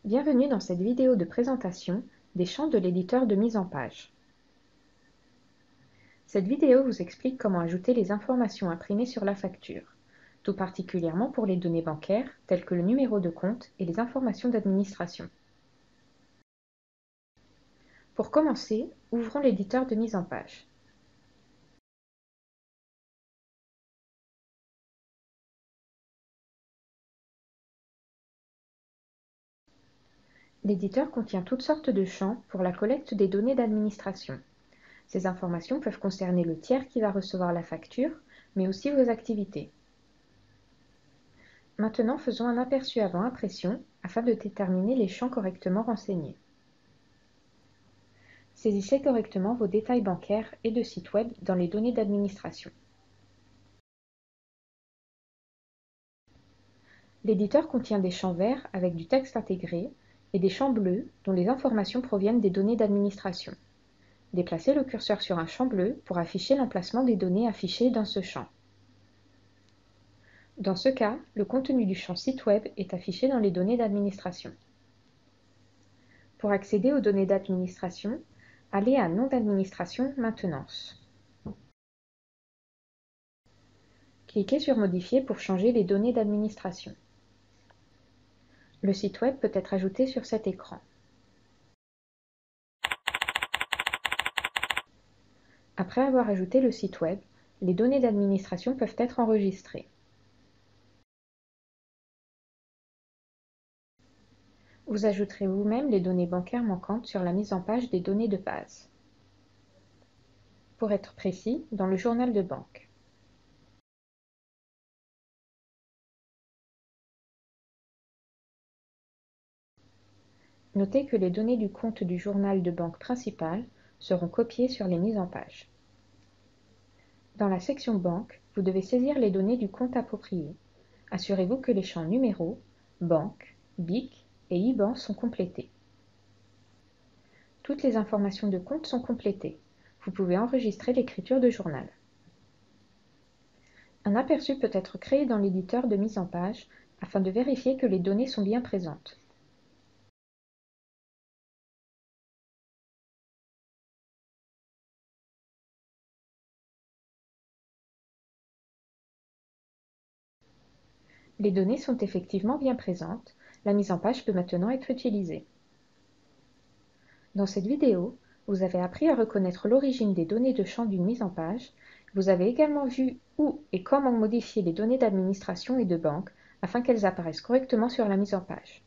Bienvenue dans cette vidéo de présentation des champs de l'éditeur de mise en page. Cette vidéo vous explique comment ajouter les informations imprimées sur la facture, tout particulièrement pour les données bancaires telles que le numéro de compte et les informations d'administration. Pour commencer, ouvrons l'éditeur de mise en page. L'éditeur contient toutes sortes de champs pour la collecte des données d'administration. Ces informations peuvent concerner le tiers qui va recevoir la facture, mais aussi vos activités. Maintenant, faisons un aperçu avant impression afin de déterminer les champs correctement renseignés. Saisissez correctement vos détails bancaires et de site web dans les données d'administration. L'éditeur contient des champs verts avec du texte intégré et des champs bleus dont les informations proviennent des données d'administration. Déplacez le curseur sur un champ bleu pour afficher l'emplacement des données affichées dans ce champ. Dans ce cas, le contenu du champ site web est affiché dans les données d'administration. Pour accéder aux données d'administration, allez à Nom d'administration, Maintenance. Cliquez sur Modifier pour changer les données d'administration. Le site web peut être ajouté sur cet écran. Après avoir ajouté le site web, les données d'administration peuvent être enregistrées. Vous ajouterez vous-même les données bancaires manquantes sur la mise en page des données de base. Pour être précis, dans le journal de banque. Notez que les données du compte du journal de banque principal seront copiées sur les mises en page. Dans la section Banque, vous devez saisir les données du compte approprié. Assurez-vous que les champs Numéro, Banque, BIC et IBAN sont complétés. Toutes les informations de compte sont complétées. Vous pouvez enregistrer l'écriture de journal. Un aperçu peut être créé dans l'éditeur de mise en page afin de vérifier que les données sont bien présentes. Les données sont effectivement bien présentes. La mise en page peut maintenant être utilisée. Dans cette vidéo, vous avez appris à reconnaître l'origine des données de champ d'une mise en page. Vous avez également vu où et comment modifier les données d'administration et de banque afin qu'elles apparaissent correctement sur la mise en page.